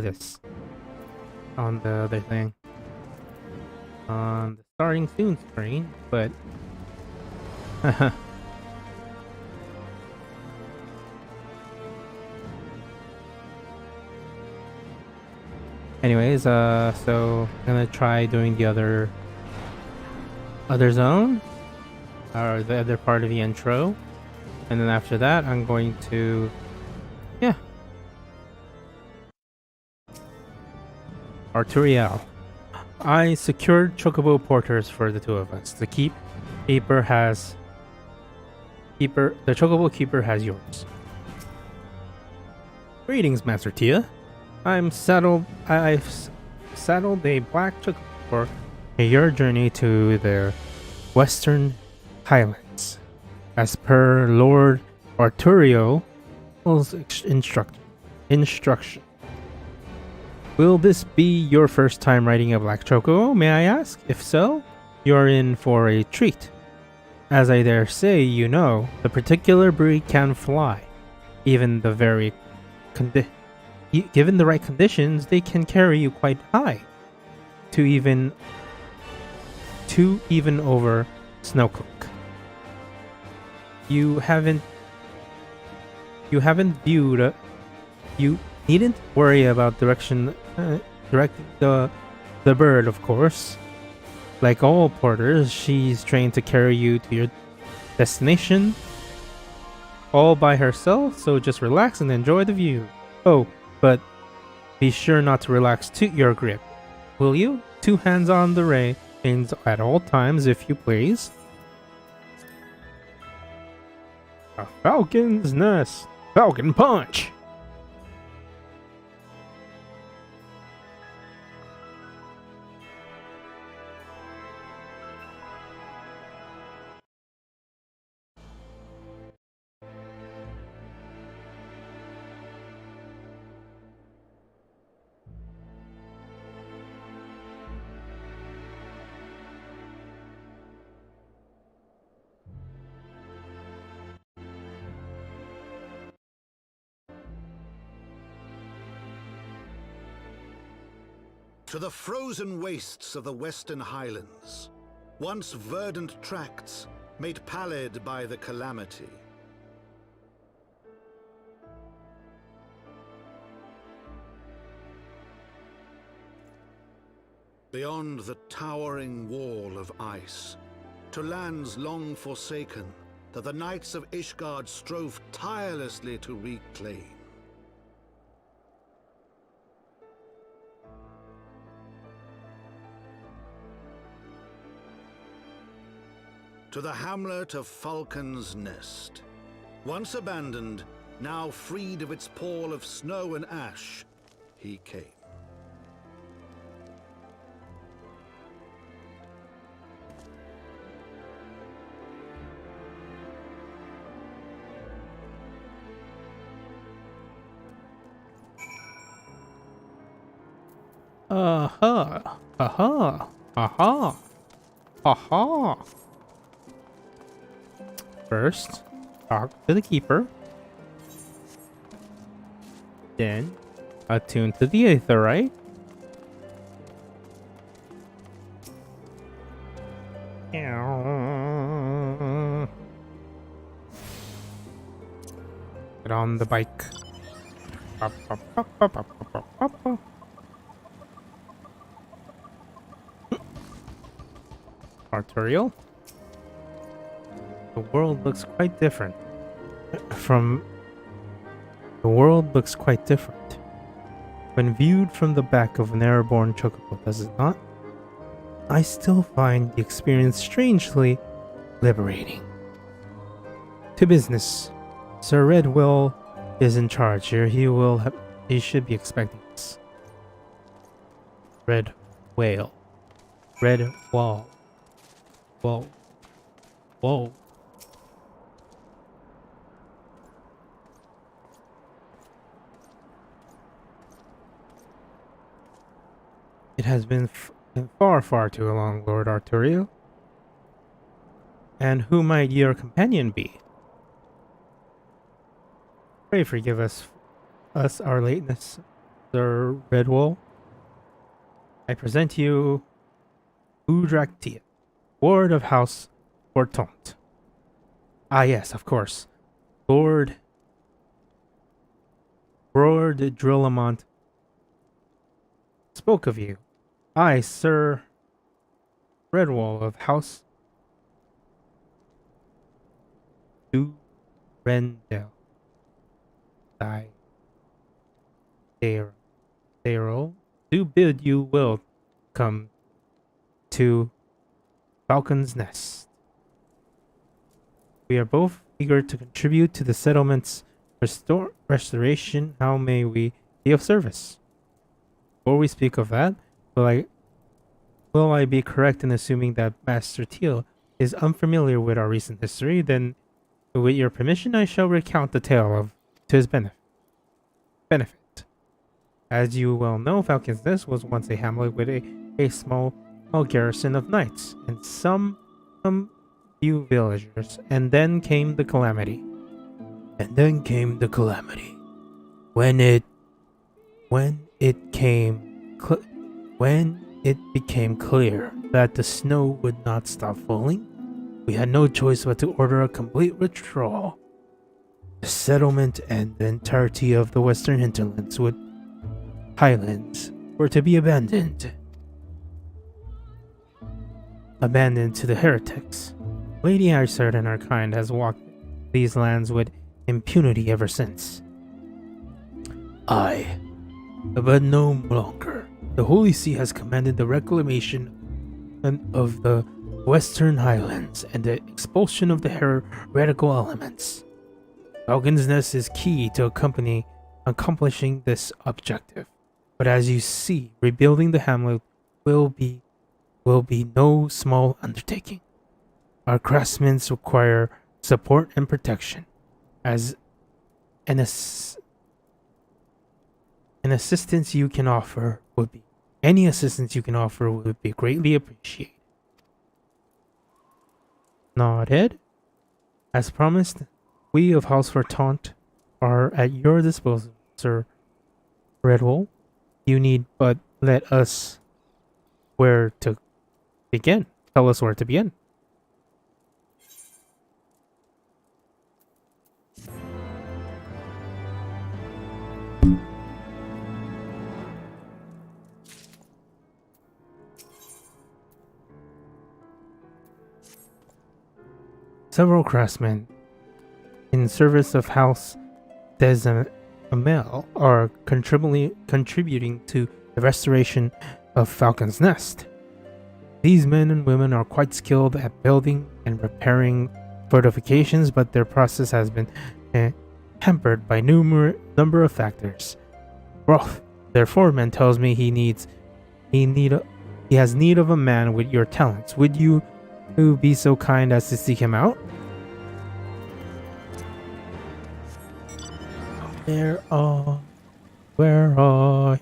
to this on the other thing on the starting soon screen, but anyways, so I'm gonna try doing the other zone or the other part of the intro, and then after that, I'm going to Arturiel. I secured chocobo porters for the two of us. The keeper has keeper. The chocobo keeper has yours. Greetings, Master Tia. I've saddled a black chocobo for your journey to the western Highlands, as per Lord Arturio's instruction. Will this be your first time riding a black chocobo, may I ask? If so, you're in for a treat. As I dare say you know, the particular breed can fly. Given the right conditions, they can carry you quite high. To even over Snowcook. You needn't worry about directing the bird, of course. Like all porters, she's trained to carry you to your destination all by herself, so just relax and enjoy the view. Oh, but be sure not to relax your grip, will you? 2 hands on the reins at all times, if you please. A falcon's nest. Falcon punch! To the frozen wastes of the western Highlands, once verdant tracts made pallid by the calamity. Beyond the towering wall of ice, to lands long forsaken that the knights of Ishgard strove tirelessly to reclaim. To the hamlet of Falcon's Nest. Once abandoned, now freed of its pall of snow and ash, he came. Aha! Aha! Aha! Aha! First, talk to the keeper. Then, attune to the aetherite. Get on the bike. Arterial. The world looks quite different. When viewed from the back of an airborne chocobo, does it not? I still find the experience strangely liberating. To business. Sir Redwell is in charge here. He should be expecting us. Red whale. Red wall. Whoa. Whoa. It has been far too long, Lord Arturio. And who might your companion be? Pray forgive us our lateness, Sir Redwall. I present you Udraktia, Ward of House Fortont. Ah, yes, of course. Lord Drillamont spoke of you. I, Sir Redwall of House Durendal. Daryl, do bid you welcome to Falcon's Nest. We are both eager to contribute to the settlement's restoration. How may we be of service? Before we speak of that, will I be correct in assuming that Master Teal is unfamiliar with our recent history? Then, with your permission, I shall recount the tale to his benefit. As you well know, Falcon's Nest was once a hamlet with a small garrison of knights and some few villagers. And then came the calamity. When it became clear that the snow would not stop falling, we had no choice but to order a complete withdrawal. The settlement and the entirety of the western hinterlands Highlands were to be abandoned to the heretics. Lady Isard and her kind has walked these lands with impunity ever since. Aye, but no longer. The Holy See has commanded the reclamation of the Western Highlands and the expulsion of the heretical elements. Falcon's Nest is key to accomplishing this objective. But as you see, rebuilding the hamlet will be no small undertaking. Our craftsmen require support and protection, as an assistance you can offer would be greatly appreciated. Nodded. As promised, we of House Fortont are at your disposal, Sir Redwall. You need but let us where to begin. Tell us where to begin. Several craftsmen in service of House Desamel are contributing to the restoration of Falcon's Nest. These men and women are quite skilled at building and repairing fortifications, but their process has been hampered by number of factors. Roth, their foreman, tells me he has need of a man with your talents. Would you be so kind as to seek him out? Where are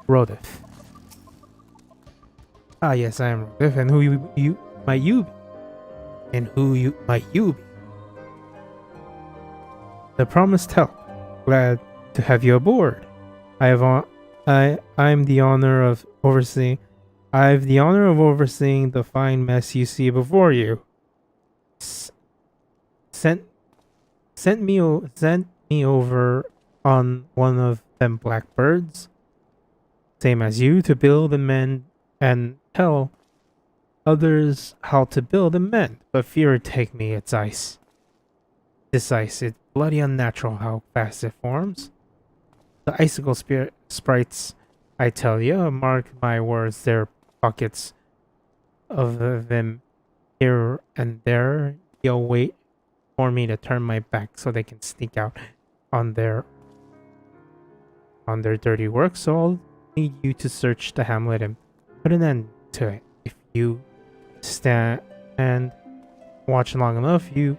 Rodith? Ah, yes, I am Rodith, and who might you be? The promised help. Glad to have you aboard. I've the honor of overseeing the fine mess you see before you. Sent me over on one of them blackbirds, same as you, to build and mend and tell others how to build and mend. But fear take me, it's ice. This ice, it's bloody unnatural how fast it forms. The icicle sprites, I tell you, mark my words, they're pockets of them here and there. You'll wait for me to turn my back so they can sneak out on their dirty work. So I'll need you to search the hamlet and put an end to it. If you stand and watch long enough, you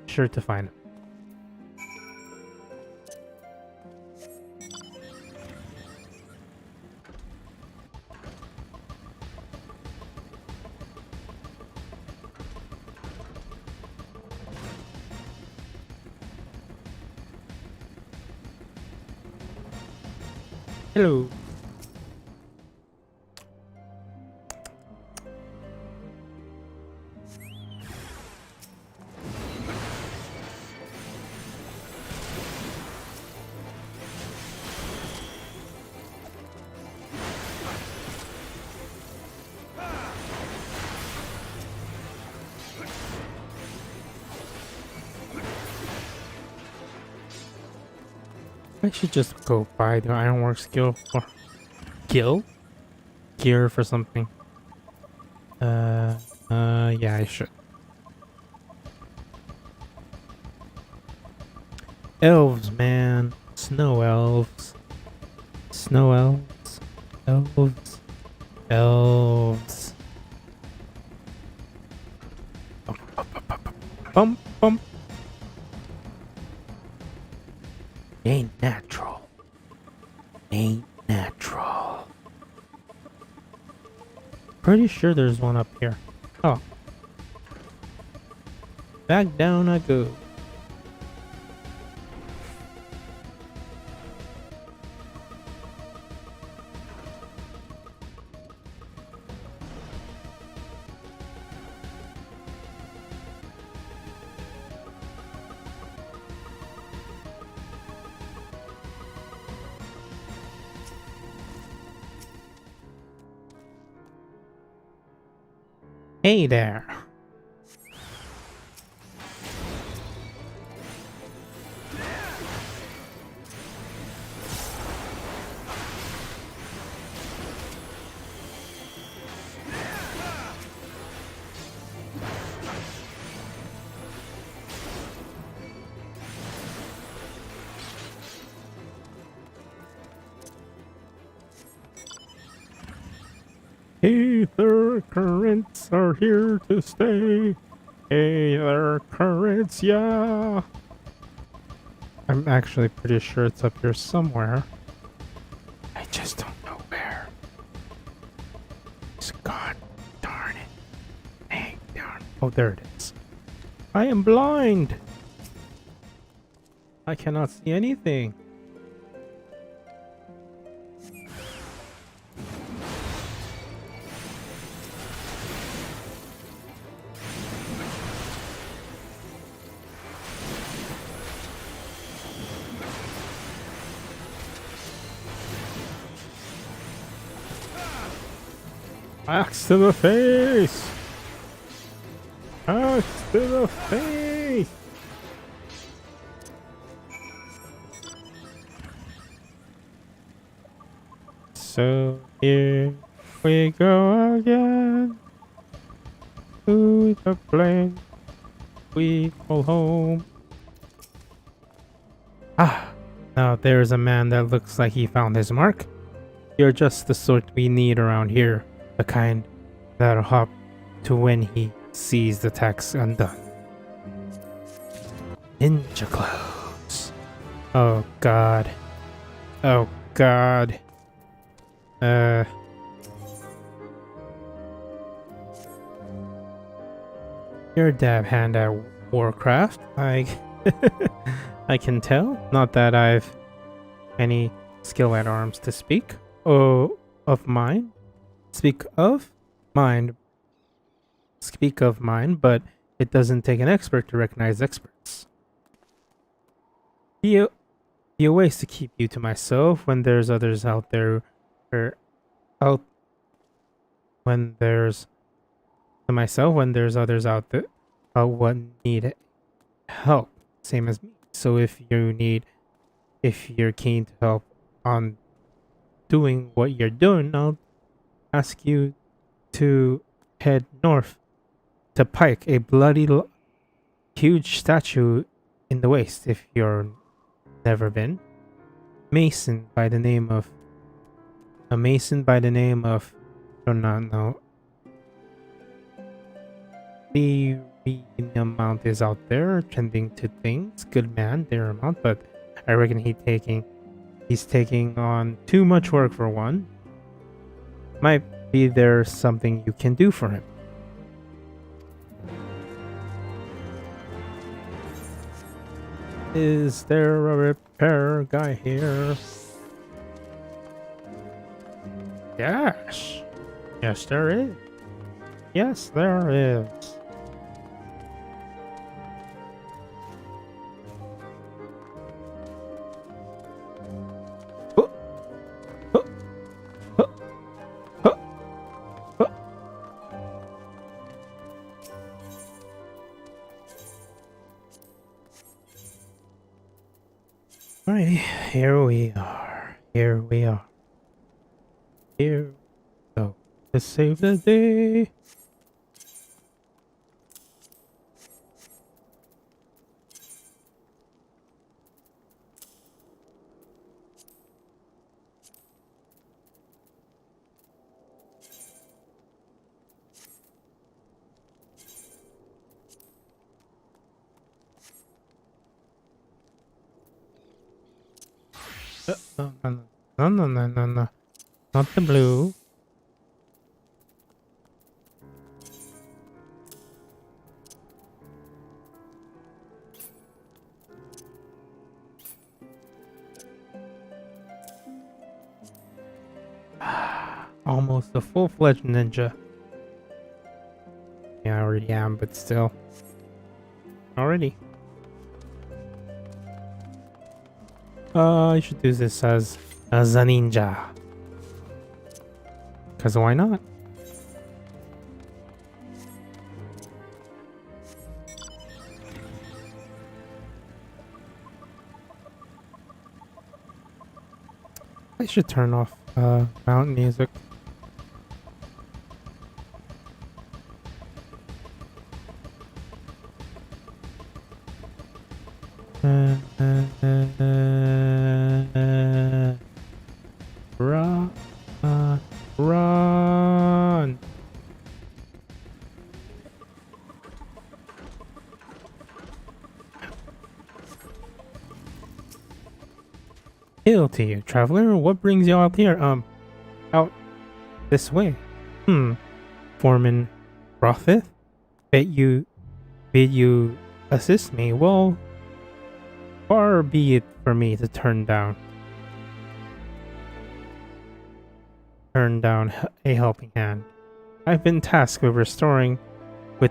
sure to find it. Hello. I should just go buy the ironwork skill or gear for something. Yeah, I should. Elves, man. Snow elves. Snow elves. Elves. Elves. Bump, bump. Ain't natural. Ain't natural. Pretty sure there's one up here. Oh. Back down I go. Hey there. Aether currents are here to stay. Aether currents, yeah. I'm actually pretty sure it's up here somewhere. I just don't know where. God darn it. Dang darn. Oh, there it is. I am blind. I cannot see anything. Axe to the face! Axe to the face! So here we go again to the plane we call home. Ah, now there's a man that looks like he found his mark. You're just the sort we need around here. The kind that'll hop to when he sees the tax undone. Ninja clothes. Oh god. Oh god. You're a dab hand at Warcraft. I can tell. Not that I've any skill at arms to speak. Oh, of mine. Speak of mine, but it doesn't take an expert to recognize experts. Be a ways to keep you to myself when there's others out there, when there's others out there what need help, same as me. So if you're keen to help on doing what you're doing, I'll ask you to head north to Pike, a bloody huge statue in the waste if you're never been. A mason by the name of I do not know. The amount is out there tending to things. Good man, their amount, but I reckon he's taking on too much work for one. Might be there something you can do for him. Is there a repair guy here? Yes. Yes, there is. Yes, there is. Oh, oh, oh, oh, oh. Alrighty, here we are. Here we are. Here we go. Let's save the day. No, no, no, no, no, no, no. Not the blue. Almost a full-fledged ninja. Yeah, I already am, but still. Already. I should do this as a ninja. Cause why not? I should turn off mountain music. Run, run. Hail to you, traveler. What brings you out here? Out this way. Foreman Rothith? Bid you assist me? Well, far be it for me to turn down a helping hand. I've been tasked with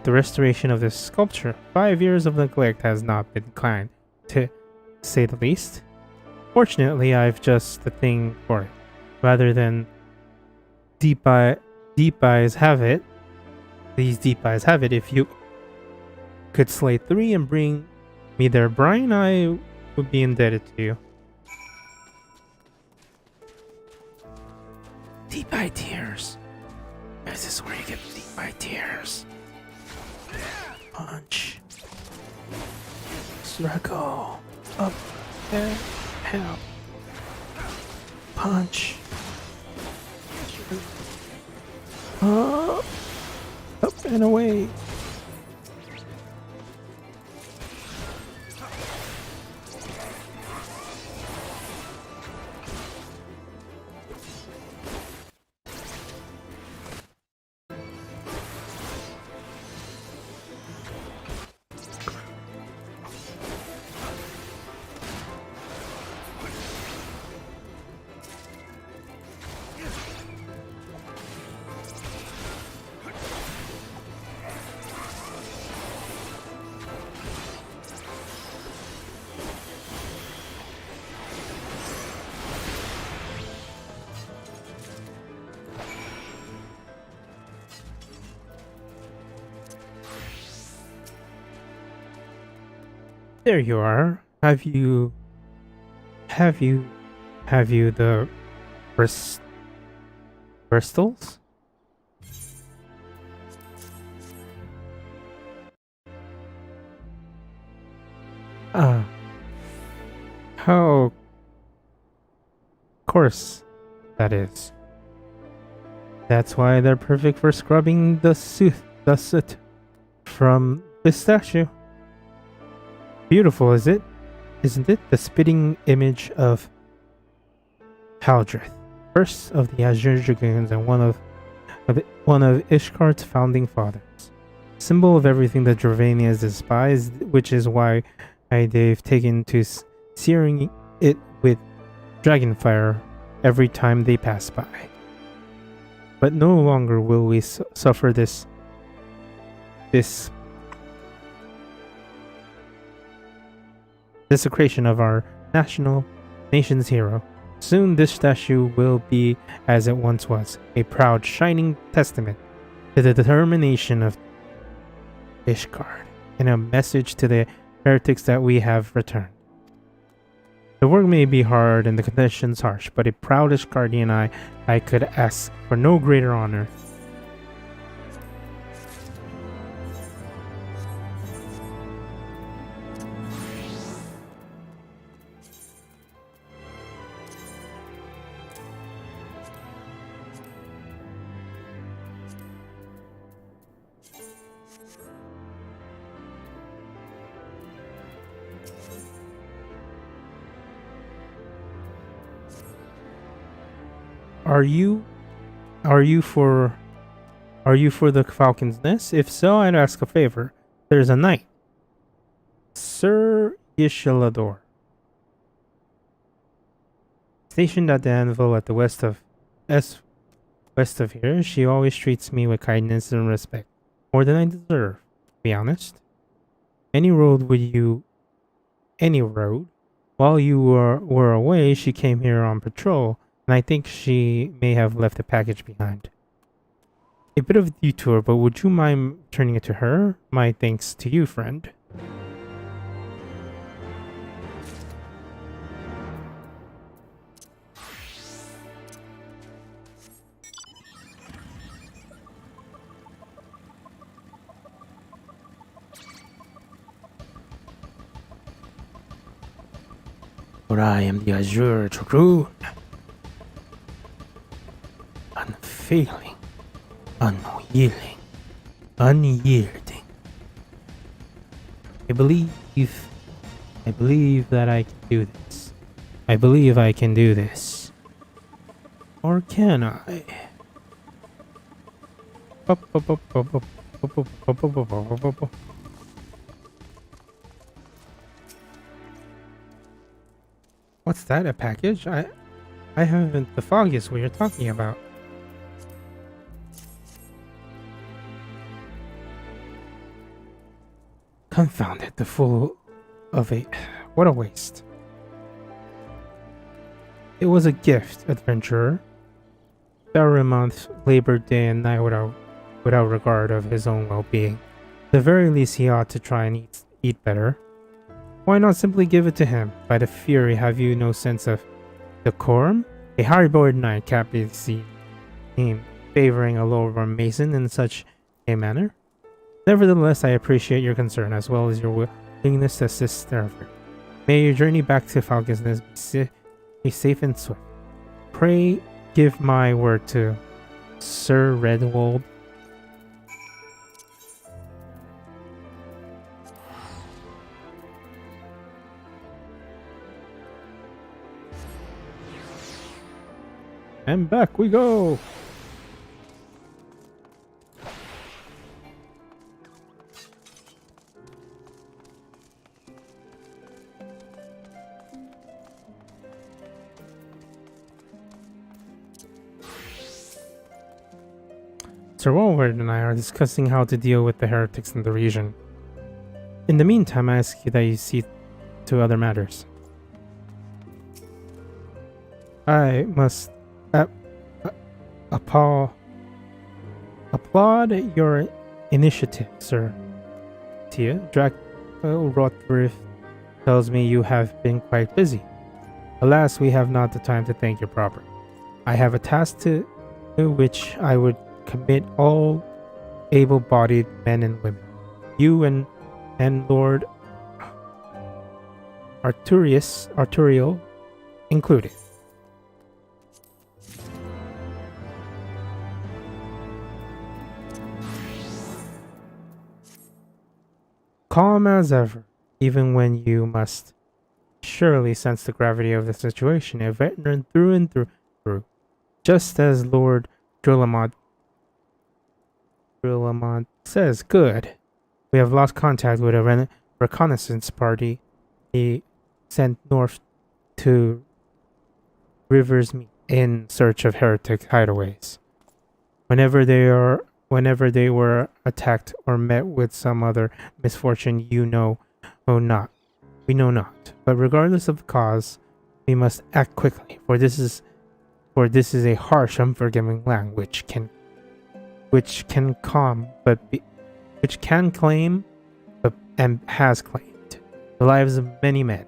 the restoration of this sculpture. 5 years of neglect has not been kind, to say the least. Fortunately, I've just the thing for it. Rather than deep eyes have it, if you could slay 3 and bring me their brine, I would be indebted to you. Deep eye tears. Is this where you get deep eye tears? Punch. Circle. Up and help. Punch. Up and away. There you are. Have you the crystals? How? Of course, that is. That's why they're perfect for scrubbing the soot from the statue. Beautiful, isn't it? The spitting image of Haldrith, first of the Azure Dragoons and one of Ishkar's founding fathers. Symbol of everything that Dravanians despise, which is why they've taken to searing it with dragonfire every time they pass by. but no longer will we suffer this desecration of our nation's hero. Soon this statue will be as it once was, a proud, shining testament to the determination of Ishgard, and a message to the heretics that we have returned. The work may be hard and the conditions harsh, but a proud Ishgardian I could ask for no greater honor. Are you for the Falcon's Nest? If so, I'd ask a favor. There's a knight, Sir Yishilador, stationed at the anvil at the west of here. She always treats me with kindness and respect, more than I deserve, to be honest. Any road. While you were away, she came here on patrol, and I think she may have left a package behind. A bit of a detour, but would you mind turning it to her? My thanks to you, friend. For I am the Azure Dragoon. Unfailing, unyielding. I believe that I can do this. I believe I can do this. Or can I? What's that? A package? I haven't the foggiest what you're talking about. Confound it, the fool of a... What a waste. It was a gift, adventurer. Theramonth labored day and night without regard of his own well-being. At the very least, he ought to try and eat better. Why not simply give it to him? By the Fury, have you no sense of decorum? A hard-boiled knight can't be seen favoring a lower-born mason in such a manner. Nevertheless, I appreciate your concern as well as your willingness to assist their effort. May your journey back to Falcon's Nest be safe and swift. Pray give my word to Sir Redwold. And back we go! Sir Walward and I are discussing how to deal with the heretics in the region. In the meantime, I ask you that you see to other matters. I must applaud your initiative, sir. Tia, Rothriff tells me you have been quite busy. Alas, we have not the time to thank you properly. I have a task to which I would commit all able-bodied men and women, you and Lord Arturiel included. Calm as ever, even when you must surely sense the gravity of the situation, a veteran through and through, just as Lord Drillamont says. Good. We have lost contact with a reconnaissance party he sent north to River's Meet in search of heretic hideaways. whenever they were attacked or met with some other misfortune, we know not. But regardless of the cause, we must act quickly, for this is a harsh, unforgiving land which can claim and has claimed the lives of many men.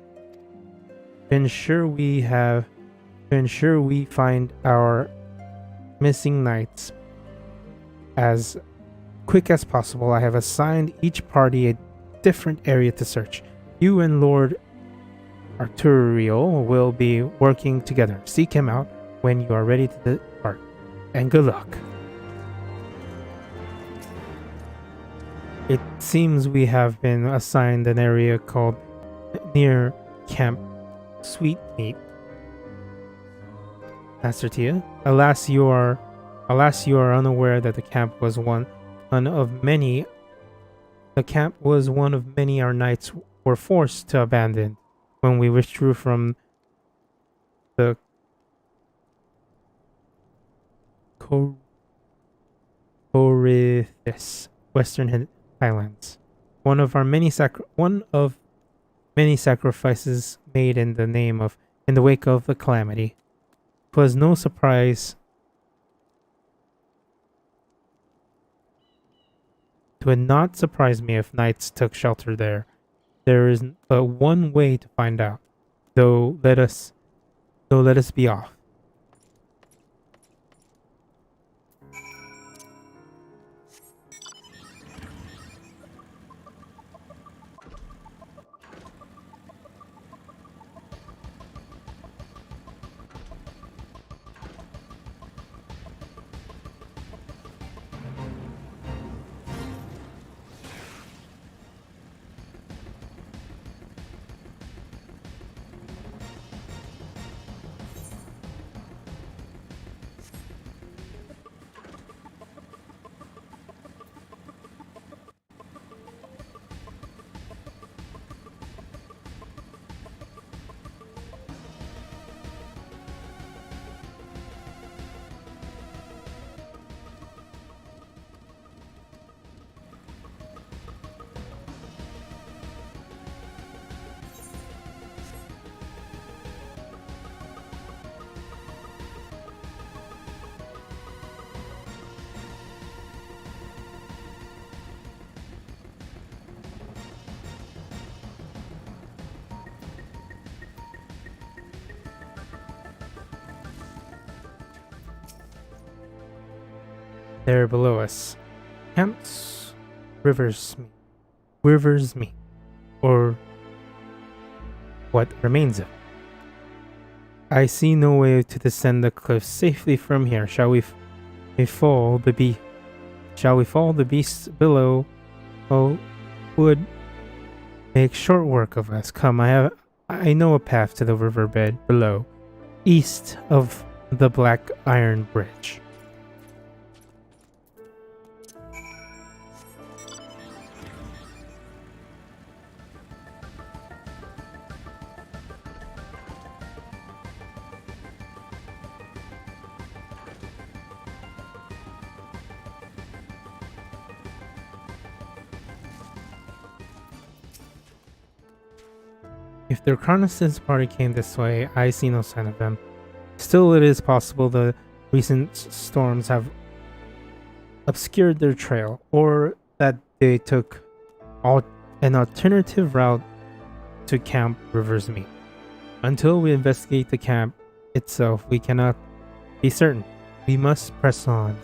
To ensure we find our missing knights as quick as possible, I have assigned each party a different area to search. You and Lord Arturiel will be working together. Seek him out when you are ready to depart. And good luck. It seems we have been assigned an area called near Camp Sweetmeat. Master Tia, alas you are unaware that the camp was one of many our knights were forced to abandon when we withdrew from the Corithis, Western Highlands. One of many sacrifices made in the wake of the calamity. 'Twas no surprise. It would not surprise me if knights took shelter there. There is but one way to find out. Though let us be off. There below us, Camps Rivers me, or what remains of it. I see no way to descend the cliff safely from here. Shall we fall the beasts below? Oh, would make short work of us. Come, I know a path to the riverbed below, east of the Black Iron Bridge. If the reconnaissance party came this way, I see no sign of them. Still, it is possible the recent storms have obscured their trail, or that they took an alternative route to Camp Riversmeet. Until we investigate the camp itself, we cannot be certain. We must press on.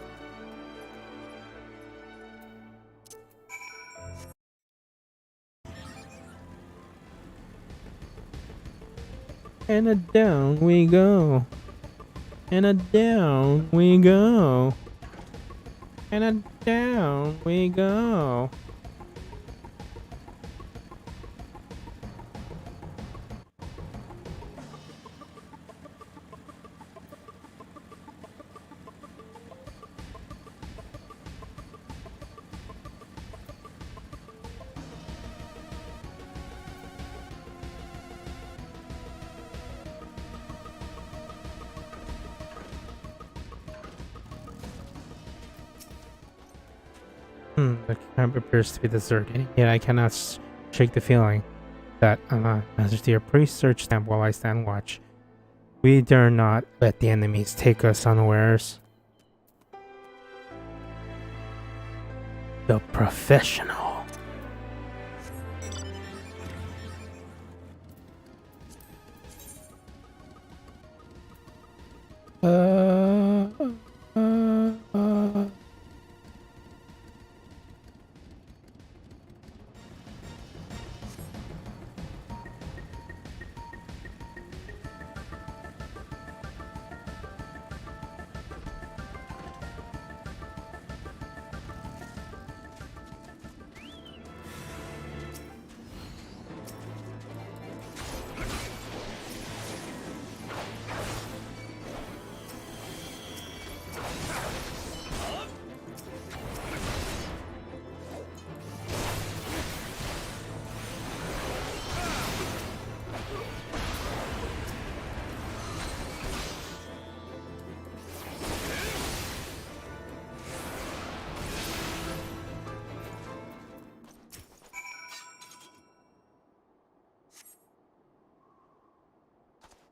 And down we go. And down we go. And down we go. The camp appears to be deserted, yet I cannot shake the feeling that Master Dear, please search camp while I stand watch. We dare not let the enemies take us unawares. The professional. Uh, uh, uh.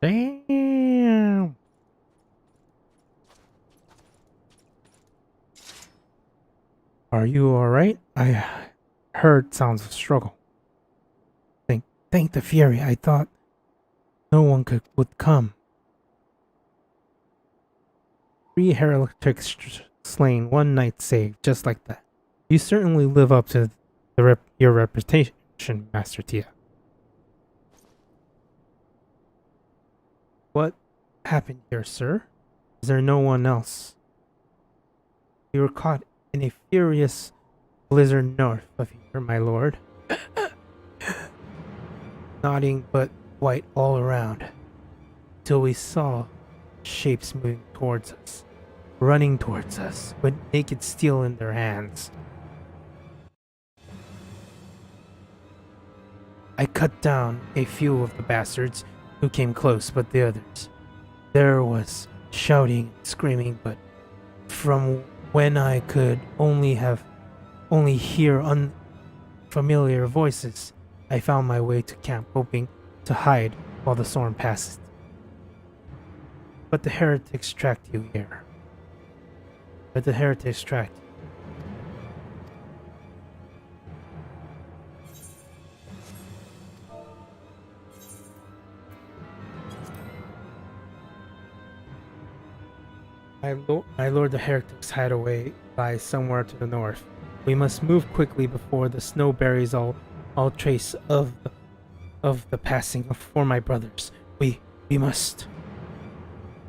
Damn. Are you alright? I heard sounds of struggle. Thank the Fury. I thought no one would come. 3 heretics slain, 1 knight saved, just like that. You certainly live up to your reputation, Master Tia. What happened here, sir? Is there no one else? We were caught in a furious blizzard north of here, my lord. Nodding but white all around, till we saw shapes moving towards us, running towards us, with naked steel in their hands. I cut down a few of the bastards who came close, but the others. There was shouting and screaming, but from when I could only hear unfamiliar voices, I found my way to camp, hoping to hide while the storm passed. But the heretics tracked you here. My lord, the heretics hideaway lies somewhere to the north. We must move quickly before the snow buries all trace of the passing for my brothers. We must.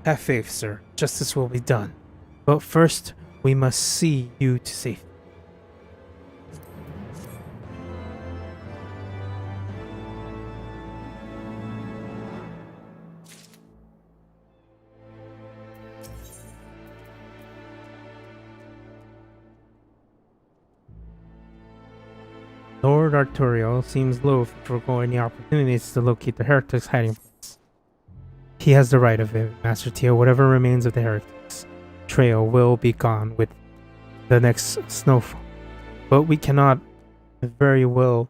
Have faith, sir. Justice will be done. But first, we must see you to safety. Lord Arturiel seems loath to forego any opportunities to locate the heretics' hiding place. He has the right of it, Master Tia. Whatever remains of the heretics' trail will be gone with the next snowfall. But we cannot very well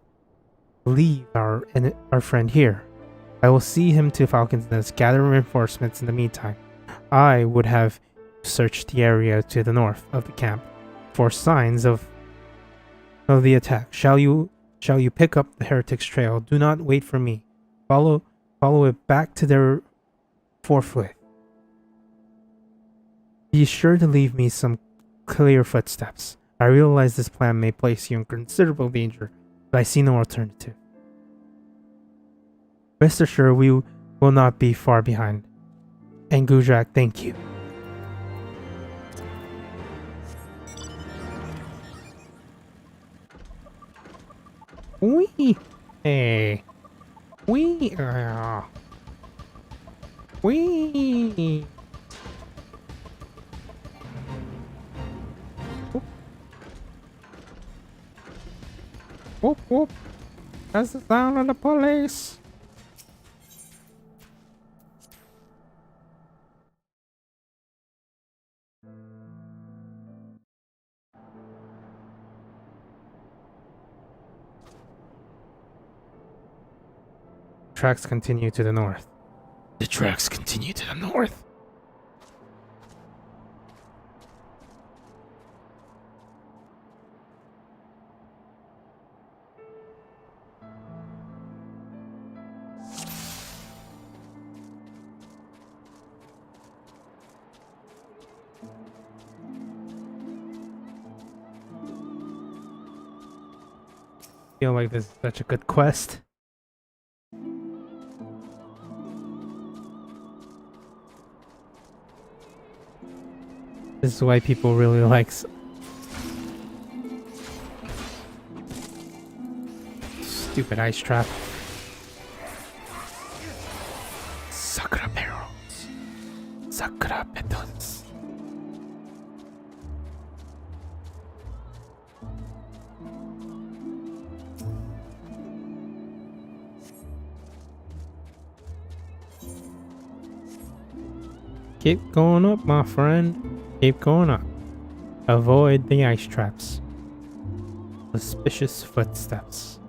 leave our friend here. I will see him to Falcon's Nest, gather reinforcements in the meantime. I would have searched the area to the north of the camp for signs of the attack. Shall you pick up the heretics' trail? Do not wait for me. Follow it back to their forthwith. Be sure to leave me some clear footsteps. I realize this plan may place you in considerable danger, but I see no alternative. Rest assured we will not be far behind. And Gujrak, thank you. Wee! Hey. Wee! Wee! Whoop whoop! That's the sound of the police! Tracks continue to the north. The tracks continue to the north. I feel like this is such a good quest. This is why people really like stupid ice trap. Sakura barrels. Sakura petals. Keep going up, my friend. Keep going up. Avoid the ice traps. Suspicious footsteps.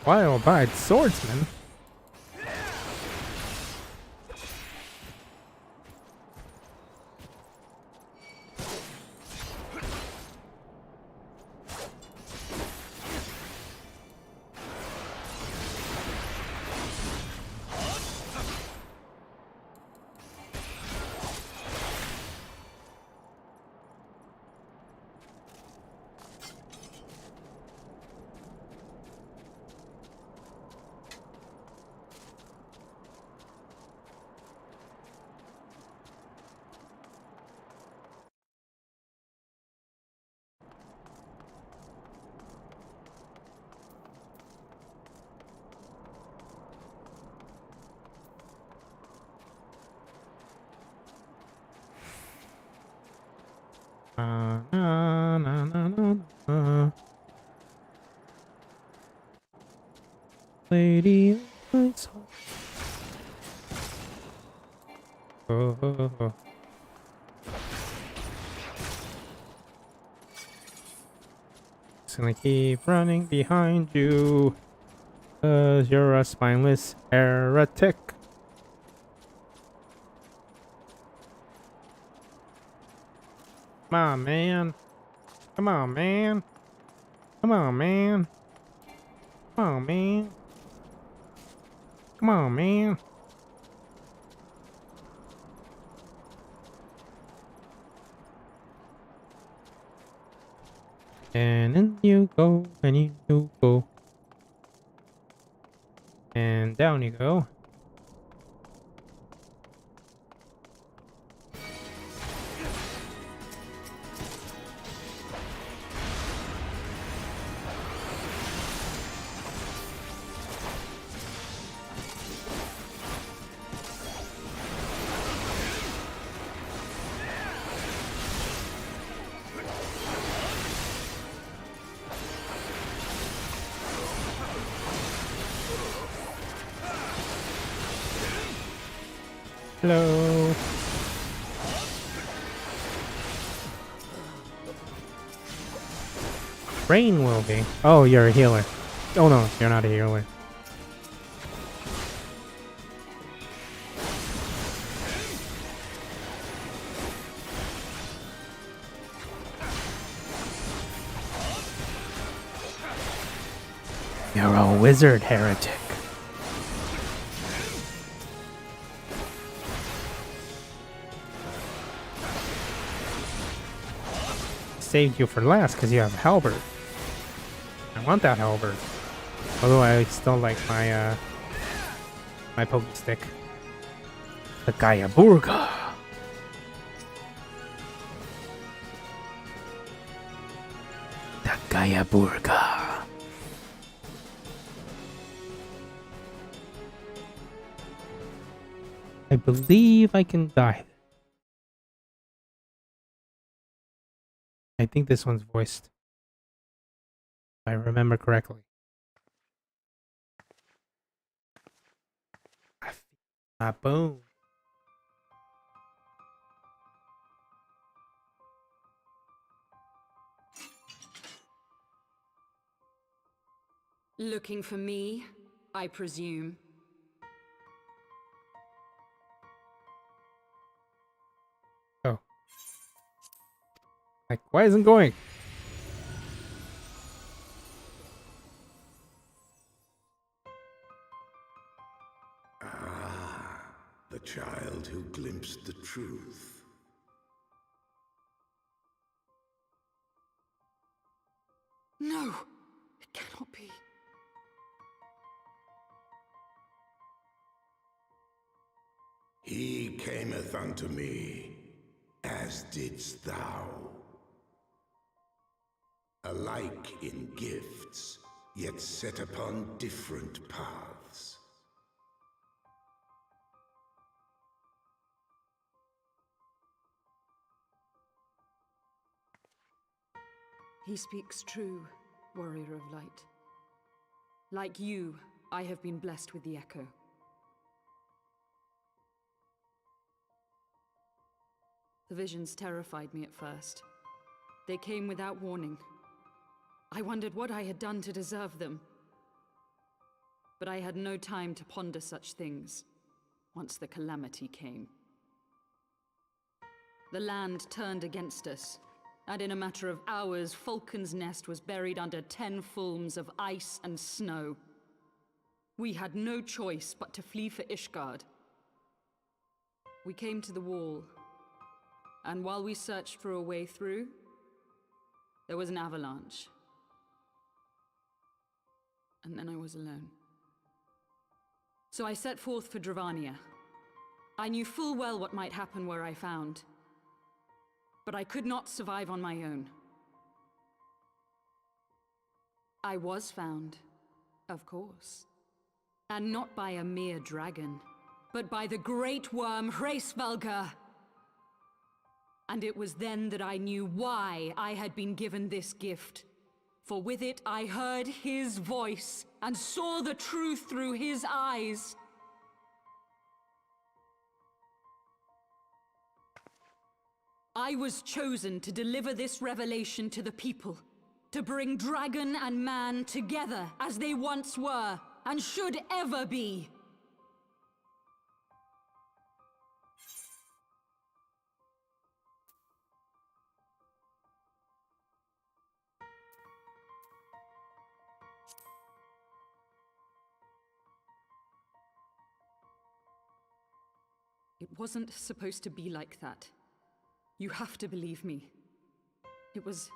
Wild-eyed swordsman? Na, na, na, na, na, na. Lady of my soul. Oh, oh, oh. Just gonna keep running behind you, 'cause you're a spineless heretic. Come on, man. Come on, man. Come on, man. Come on, man. Come on, man. And in you go, and you go. And down you go. Hello. Rain will be. Oh, you're a healer. Oh no, you're not a healer. You're a wizard heretic. Saved you for last because you have halberd. I want that halberd. Although I still like my my poke stick. The Gayaburga. The Gayaburga. I believe I can die. I think this one's voiced. I remember correctly. I feel my bone. Looking for me, I presume. Oh. Like, why isn't going? Ah, the child who glimpsed the truth. No! It cannot be. He cameth unto me, as didst thou. Alike in gifts, yet set upon different paths. He speaks true, warrior of light. Like you, I have been blessed with the echo. The visions terrified me at first. They came without warning. I wondered what I had done to deserve them. But I had no time to ponder such things once the calamity came. The land turned against us, and in a matter of hours, Falcon's Nest was buried under 10 fulms of ice and snow. We had no choice but to flee for Ishgard. We came to the wall, and while we searched for a way through, there was an avalanche. And then I was alone. So I set forth for Dravania. I knew full well what might happen where I found. But I could not survive on my own. I was found, of course. And not by a mere dragon, but by the great worm Hraesvelgr. And it was then that I knew why I had been given this gift. For with it I heard his voice, and saw the truth through his eyes. I was chosen to deliver this revelation to the people, to bring dragon and man together as they once were, and should ever be. It wasn't supposed to be like that. You have to believe me. It was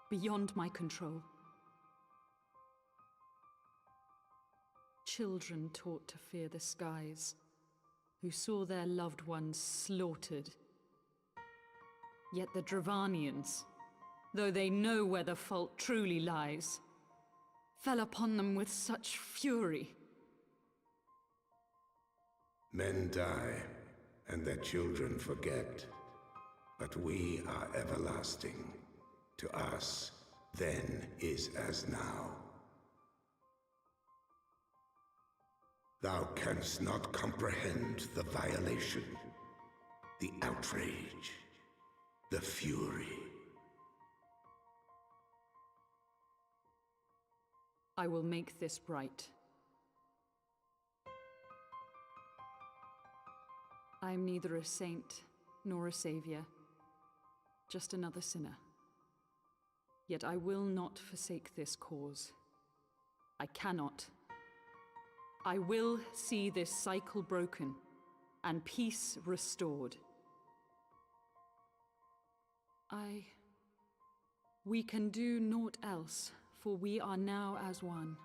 beyond my control. Children taught to fear the skies, who saw their loved ones slaughtered. Yet the Dravanians, though they know where the fault truly lies, fell upon them with such fury. Men die, and their children forget. But we are everlasting. To us, then is as now. Thou canst not comprehend the violation, the outrage, the fury. I will make this right. I am neither a saint nor a savior, just another sinner. Yet I will not forsake this cause. I cannot. I will see this cycle broken and peace restored. We can do naught else, for we are now as one.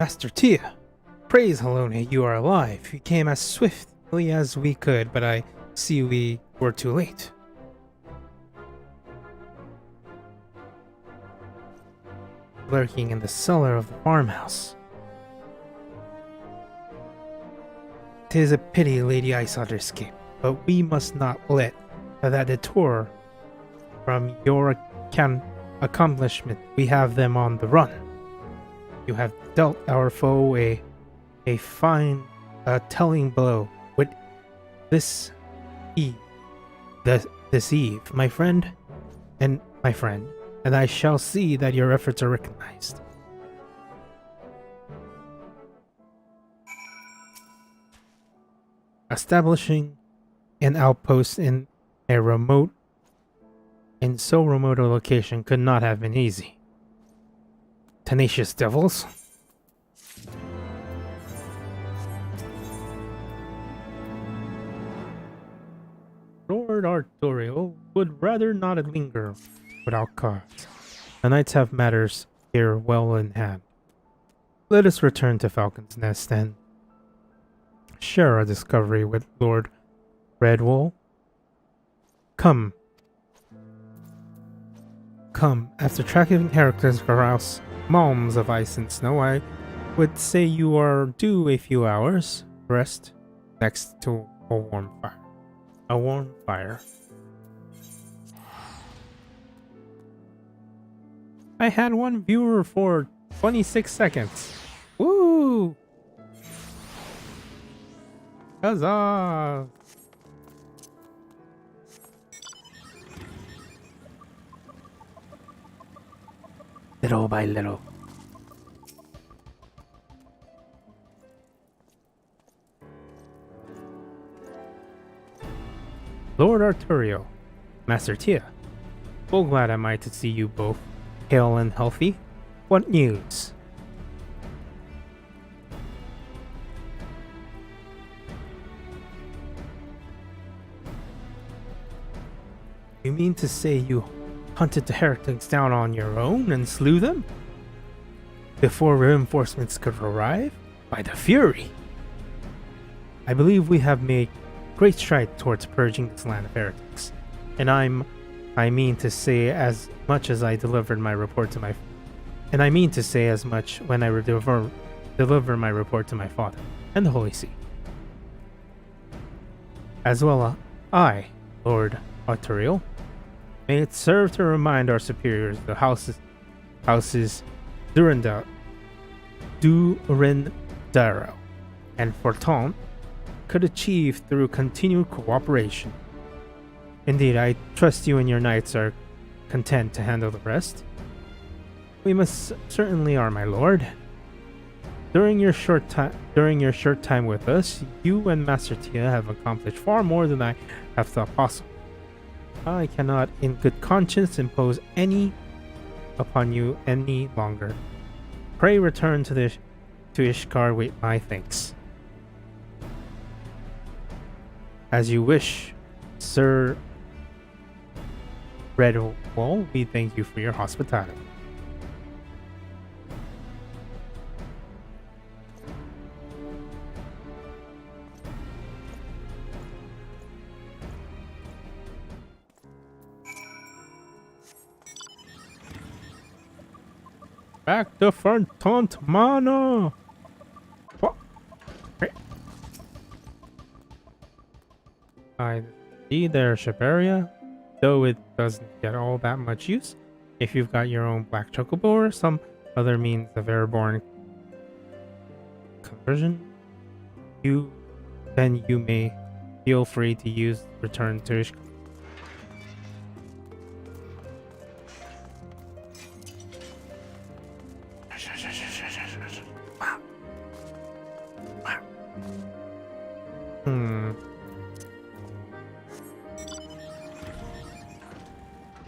Master Tia, praise Halone, you are alive. You came as swiftly as we could, but I see we were too late. Lurking in the cellar of the farmhouse. 'Tis a pity Lady Iceotter escaped, but we must not let that detour from your accomplishment. We have them on the run. You have dealt our foe a fine, telling blow with this eve, this eve, my friend, and I shall see that your efforts are recognized. Establishing an outpost in so remote a location could not have been easy. Tenacious devils. Lord Arturiel would rather not linger without cause. The knights have matters here well in hand. Let us return to Falcon's Nest and share our discovery with Lord Redwall. Come, after tracking characters across malms of ice and snow, I would say you are due a few hours rest next to a warm fire. I had one viewer for 26 seconds. Woo! Huzzah! Little by little. Lord Arturiel, Master Tia, full glad am I to see you both hale and healthy. What news? You mean to say you hunted the heretics down on your own and slew them? Before reinforcements could arrive? By the Fury! I believe we have made great stride towards purging this land of heretics. And I mean to say as much as I delivered my report to my... And I mean to say as much when I deliver my report to my father and the Holy See. As well I, Lord Arturiel, may it serve to remind our superiors the houses Durandaro and Forton could achieve through continued cooperation. Indeed, I trust you and your knights are content to handle the rest. We must certainly are, my lord. During your short time with us, you and Master Tia have accomplished far more than I have thought possible. I cannot, in good conscience, impose any upon you any longer. Pray return to Ishkar with my thanks. As you wish, Sir Redwall, we thank you for your hospitality. Back to Fertant Mana! What? I see their Shabaria, though it doesn't get all that much use. If you've got your own black chocobo or some other means of airborne conversion, then you may feel free to use return to Ishkar.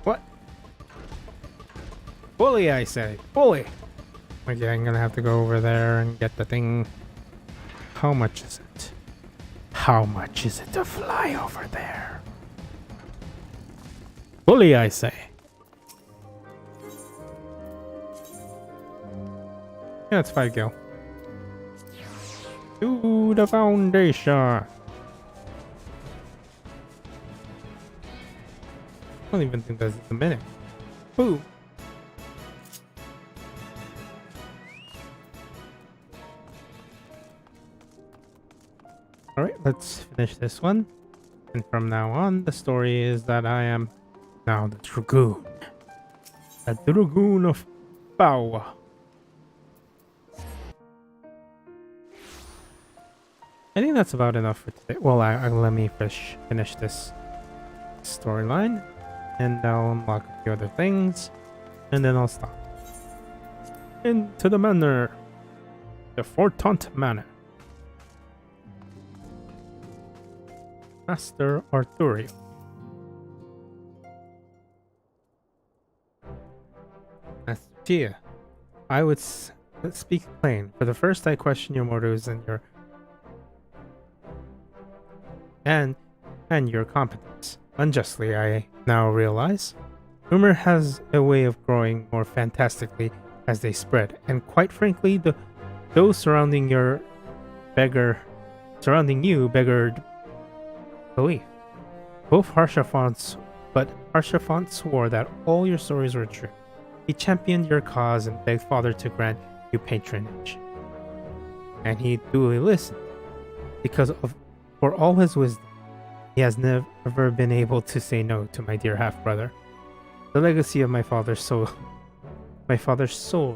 What? Fully, I say. Fully. Okay, I'm gonna have to go over there and get the thing. How much is it? How much is it to fly over there? Fully, I say. Yeah, it's 5 gil. To the foundation. I don't even think that's a minute. Boom. Alright, let's finish this one. And from now on, the story is that I am now the Dragoon. The Dragoon of Power. I think that's about enough for today. Well, let me finish this storyline. And I'll unlock a few other things. And then I'll stop. Into the manor. The Fortaunt Manor. Master Arthurio. Master Tia, I would speak plain. For the first, I question your motives and your competence. Unjustly, I now realize. Rumor has a way of growing more fantastically as they spread, and quite frankly, those surrounding you beggared belief. Both Harshaphant swore that all your stories were true. He championed your cause and begged Father to grant you patronage. And he duly listened, for all his wisdom, he has never been able to say no to my dear half-brother. The legacy of my father's soul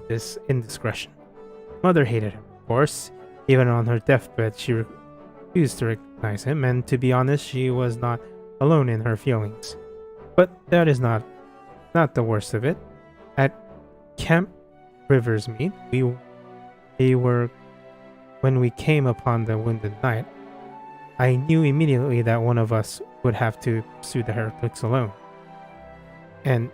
is indiscretion. Mother hated him, of course. Even on her deathbed, she refused to recognize him, and to be honest, she was not alone in her feelings. But that is not the worst of it. At Camp Riversmeet, when we came upon the Wounded Knight, I knew immediately that one of us would have to pursue the heretics alone. And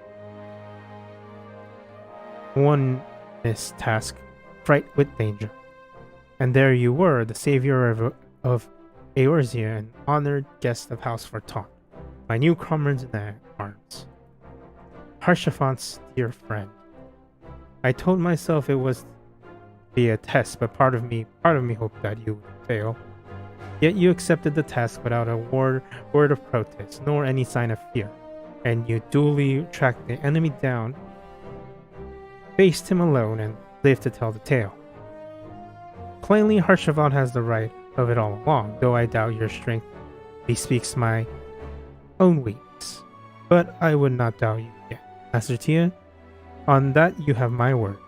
one is task fraught with danger. And there you were, the savior of Eorzea, an honored guest of House Fortaunt, my new comrades in arms. Harshaphant's dear friend. I told myself it was be a test, but part of me hoped that you would fail. Yet you accepted the task without a word of protest, nor any sign of fear, and you duly tracked the enemy down, faced him alone, and lived to tell the tale. Plainly, Harshaphant has the right of it all along, though I doubt your strength bespeaks my own weakness. But I would not doubt you yet. Master Tia, on that you have my word.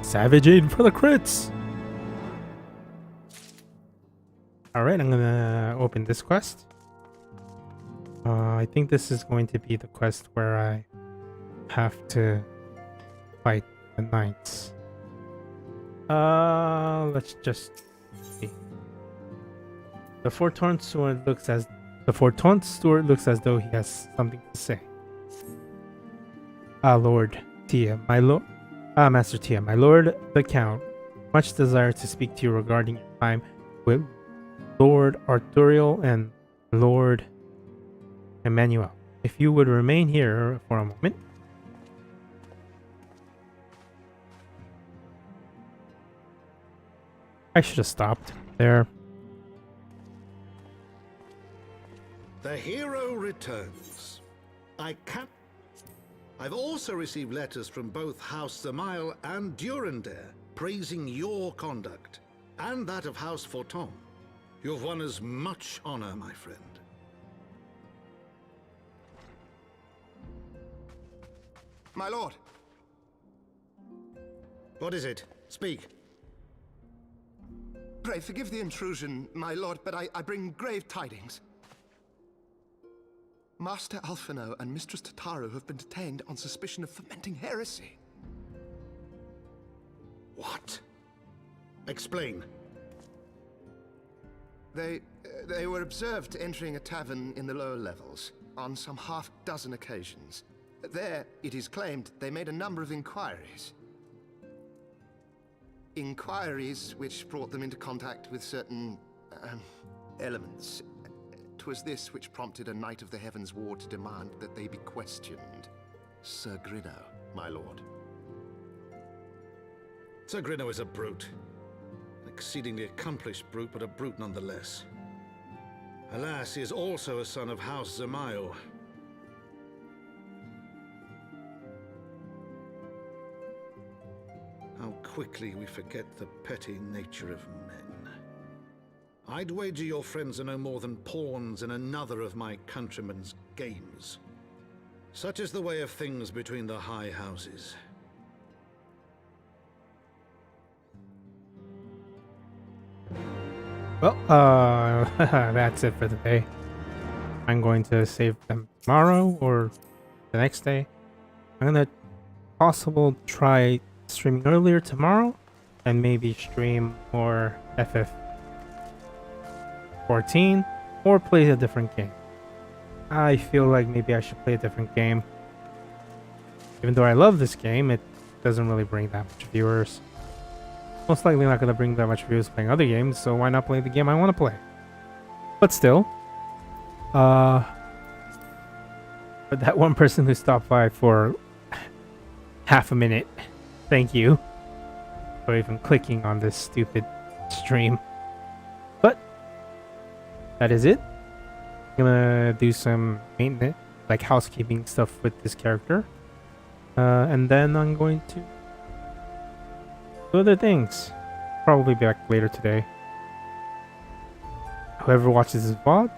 Savage Aid for the crits! Alright, I'm gonna open this quest. I think this is going to be the quest where I have to fight the knights. Let's just see. The Fortaunt Steward looks as though he has something to say. Lord Tia, my lord. Master Tia, my lord the Count, much desire to speak to you regarding your time with Lord Arthurio and Lord Emmanuel. If you would remain here for a moment. I should have stopped there. The hero returns. I've also received letters from both House Zamail and Durandare praising your conduct, and that of House Fortaunt. You've won us much honor, my friend. My lord! What is it? Speak. Pray forgive the intrusion, my lord, but I bring grave tidings. Master Alphino and Mistress Tataru have been detained on suspicion of fomenting heresy. What? Explain. They were observed entering a tavern in the lower levels on some half-dozen occasions. There, it is claimed, they made a number of inquiries. inquiries which brought them into contact with certain elements. 'Twas this which prompted a knight of the Heavensward to demand that they be questioned. Sir Grinno, my lord. Sir Grinno is a brute. An exceedingly accomplished brute, but a brute nonetheless. Alas, he is also a son of House Zamayo. How quickly we forget the petty nature of men. I'd wager your friends are no more than pawns in another of my countrymen's games. Such is the way of things between the high houses. Well, that's it for the day. I'm going to save them tomorrow or the next day. I'm gonna try streaming earlier tomorrow and maybe stream more FF14 or play a different game. I feel like maybe I should play a different game. Even though I love this game, it doesn't really bring that much viewers. Most likely not going to bring that much views playing other games, so why not play the game I want to play? But still, for that one person who stopped by for half a minute, thank you for even clicking on this stupid stream. But that is it. I'm gonna do some maintenance, like housekeeping stuff with this character, and then I'm going to do other things. Probably back later today. Whoever watches this VOD,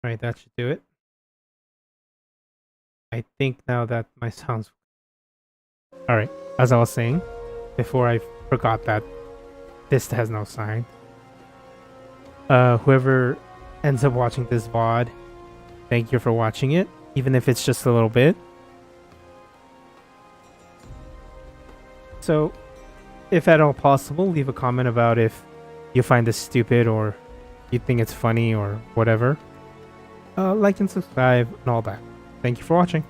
alright, that should do it. I think now that my sounds... Alright, as I was saying, before I forgot that this has no sign. Whoever ends up watching this VOD, thank you for watching it, even if it's just a little bit. So, if at all possible, leave a comment about if you find this stupid or you think it's funny or whatever. Like and subscribe and all that. Thank you for watching.